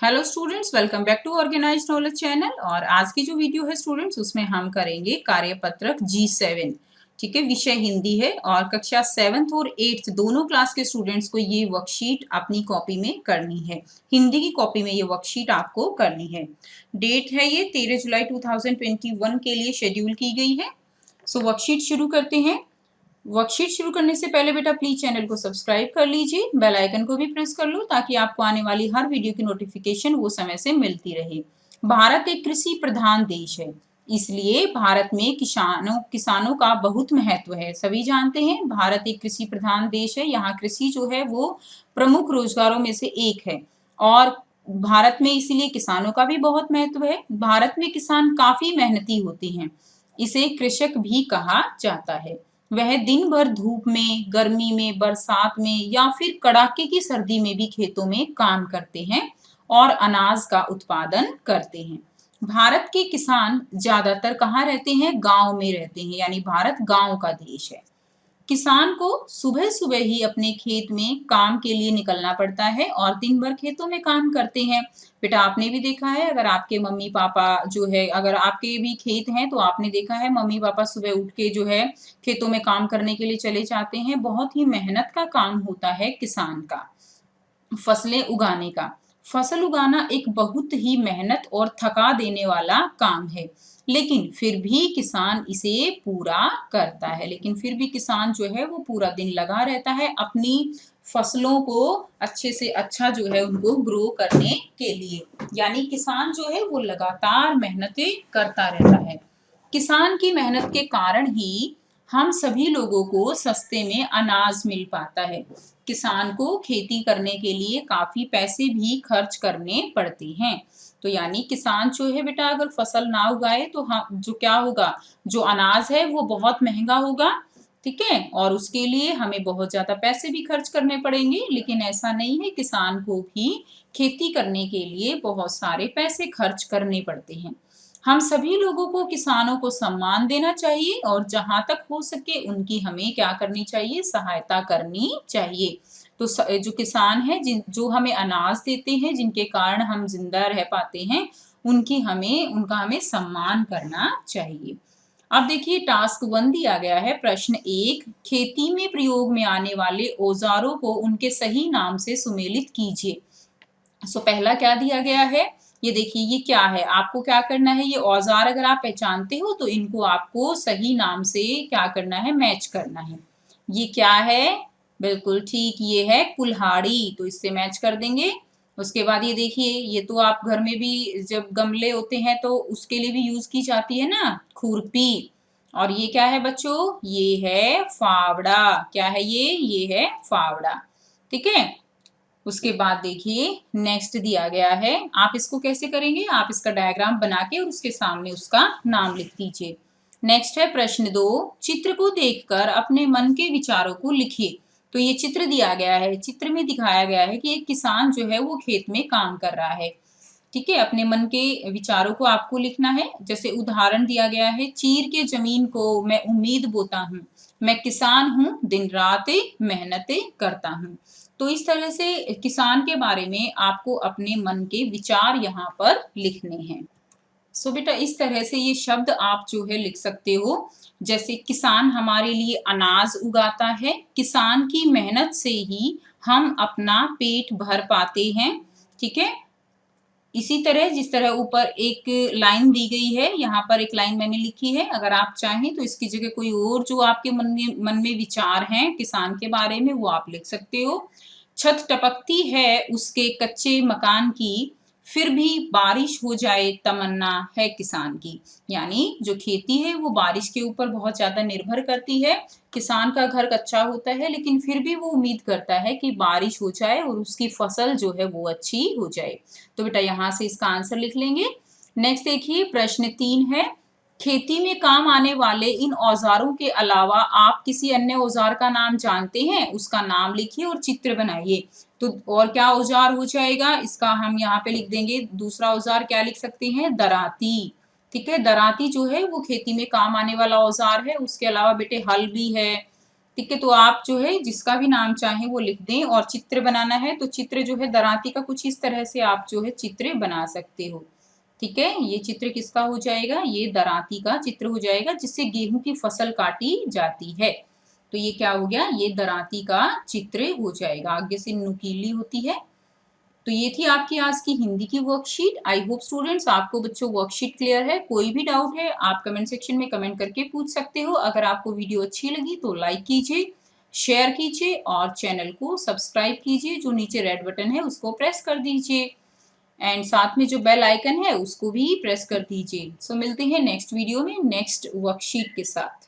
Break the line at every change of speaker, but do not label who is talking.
Hello students, welcome back to organised knowledge channel. और आज की जो वीडियो है स्टूडेंट्स, उसमें हम करेंगे कार्यपत्रक G7। ठीक है, विषय हिंदी है और कक्षा 7th और 8th दोनों क्लास के स्टूडेंट्स को ये वर्कशीट अपनी कॉपी में करनी है। हिंदी की कॉपी में ये वर्कशीट आपको करनी है। डेट है ये 13 जुलाई 2021 के लिए शेड्यूल की गई है। सो वर्कशीट शुरू करते हैं। वर्कशीट शुरू करने से पहले बेटा प्लीज चैनल को सब्सक्राइब कर लीजिए, बेल आइकन को भी प्रेस कर लो ताकि आपको आने वाली हर वीडियो की नोटिफिकेशन वो समय से मिलती रहे। भारत एक कृषि प्रधान देश है, इसलिए भारत में किसानों का बहुत महत्व है। सभी जानते हैं भारत एक कृषि प्रधान देश है। यहाँ कृषि जो है वो प्रमुख रोजगारों में से एक है और भारत में इसीलिए किसानों का भी बहुत महत्व है। भारत में किसान काफी मेहनती होते हैं, इसे कृषक भी कहा जाता है। वह दिन भर धूप में, गर्मी में, बरसात में या फिर कड़ाके की सर्दी में भी खेतों में काम करते हैं और अनाज का उत्पादन करते हैं। भारत के किसान ज्यादातर कहाँ रहते हैं? गांव में रहते हैं, यानी भारत गांव का देश है। किसान को सुबह सुबह ही अपने खेत में काम के लिए निकलना पड़ता है और दिन भर खेतों में काम करते हैं। बेटा आपने भी देखा है, अगर आपके मम्मी पापा जो है, अगर आपके भी खेत हैं तो आपने देखा है मम्मी पापा सुबह उठ के जो है खेतों में काम करने के लिए चले जाते हैं। बहुत ही मेहनत का काम होता है किसान का, फसलें उगाने का। फसल उगाना एक बहुत ही मेहनत और थका देने वाला काम है, लेकिन फिर भी किसान इसे पूरा करता है। लेकिन फिर भी किसान जो है वो पूरा दिन लगा रहता है अपनी फसलों को अच्छे से अच्छा जो है उनको ग्रो करने के लिए। यानी किसान जो है वो लगातार मेहनतें करता रहता है। किसान की मेहनत के कारण ही हम सभी लोगों को सस्ते में अनाज मिल पाता है। किसान को खेती करने के लिए काफी पैसे भी खर्च करने पड़ते हैं। तो यानी किसान जो है बेटा अगर फसल ना उगाए तो हम जो क्या होगा, जो अनाज है वो बहुत महंगा होगा। ठीक है, और उसके लिए हमें बहुत ज्यादा पैसे भी खर्च करने पड़ेंगे। लेकिन ऐसा नहीं है, किसान को भी खेती करने के लिए बहुत सारे पैसे खर्च करने पड़ते हैं। हम सभी लोगों को किसानों को सम्मान देना चाहिए और जहां तक हो सके उनकी हमें क्या करनी चाहिए? सहायता करनी चाहिए। तो जो किसान है जो हमें अनाज देते हैं, जिनके कारण हम जिंदा रह पाते हैं, उनका हमें सम्मान करना चाहिए। अब देखिए टास्क 1 दिया गया है। प्रश्न 1, खेती में प्रयोग में आने वाले औजारों को उनके सही नाम से सुमेलित कीजिए। सो पहला क्या दिया गया है? ये देखिए ये क्या है, आपको क्या करना है, ये औजार अगर आप पहचानते हो तो इनको आपको सही नाम से क्या करना है? मैच करना है। ये क्या है? बिल्कुल ठीक, ये है कुल्हाड़ी, तो इससे मैच कर देंगे। उसके बाद ये देखिए, ये तो आप घर में भी जब गमले होते हैं तो उसके लिए भी यूज की जाती है ना, खुरपी। और ये क्या है बच्चों? ये है फावड़ा। क्या है ये है फावड़ा। ठीक है, उसके बाद देखिए नेक्स्ट दिया गया है। आप इसको कैसे करेंगे? आप इसका डायग्राम बना के और उसके सामने उसका नाम लिख दीजिए। नेक्स्ट है प्रश्न 2, चित्र को देखकर अपने मन के विचारों को लिखिए। तो ये चित्र दिया गया है, चित्र में दिखाया गया है कि एक किसान जो है वो खेत में काम कर रहा है। ठीक है, अपने मन के विचारों को आपको लिखना है। जैसे उदाहरण दिया गया है, चीर के जमीन को मैं उम्मीद बोता हूँ, मैं किसान हूँ, दिन रात मेहनतें करता हूँ। तो इस तरह से किसान के बारे में आपको अपने मन के विचार यहाँ पर लिखने हैं। सो बेटा इस तरह से ये शब्द आप जो है लिख सकते हो। जैसे किसान हमारे लिए अनाज उगाता है, किसान की मेहनत से ही हम अपना पेट भर पाते हैं। ठीक है, इसी तरह जिस तरह ऊपर एक लाइन दी गई है, यहाँ पर एक लाइन मैंने लिखी है। अगर आप चाहें तो इसकी जगह कोई और जो आपके मन में विचार हैं किसान के बारे में वो आप लिख सकते हो। छत टपकती है उसके कच्चे मकान की, फिर भी बारिश हो जाए तमन्ना है किसान की। यानी जो खेती है वो बारिश के ऊपर बहुत ज्यादा निर्भर करती है। किसान का घर कच्चा होता है लेकिन फिर भी वो उम्मीद करता है कि बारिश हो जाए और उसकी फसल जो है वो अच्छी हो जाए। तो बेटा यहाँ से इसका आंसर लिख लेंगे। नेक्स्ट देखिए प्रश्न 3 है, खेती में काम आने वाले इन औजारों के अलावा आप किसी अन्य औजार का नाम जानते हैं? उसका नाम लिखिए और चित्र बनाइए। तो और क्या औजार हो जाएगा इसका? हम यहाँ पे लिख देंगे दूसरा औजार क्या लिख सकते हैं? दराती। ठीक है, दराती जो है वो खेती में काम आने वाला औजार है। उसके अलावा बेटे हल भी है, ठीक है, तो आप जो है जिसका भी नाम चाहें वो लिख दें। और चित्र बनाना है तो चित्र जो है दरांती का कुछ इस तरह से आप जो है चित्र बना सकते हो। ठीक है, ये चित्र किसका हो जाएगा, ये दरांती का चित्र हो जाएगा जिससे गेहूं की फसल काटी जाती है। तो ये क्या हो गया, ये दरांती का चित्र हो जाएगा, आगे से नुकीली होती है। तो ये थी आपकी आज की हिंदी की वर्कशीट। आई होप स्टूडेंट्स आपको बच्चों वर्कशीट क्लियर है। कोई भी डाउट है आप कमेंट सेक्शन में कमेंट करके पूछ सकते हो। अगर आपको वीडियो अच्छी लगी तो लाइक कीजिए, शेयर कीजिए और चैनल को सब्सक्राइब कीजिए। जो नीचे रेड बटन है उसको प्रेस कर दीजिए एंड साथ में जो बेल आइकन है उसको भी प्रेस कर दीजिए। सो मिलते हैं नेक्स्ट वीडियो में नेक्स्ट वर्कशीट के साथ।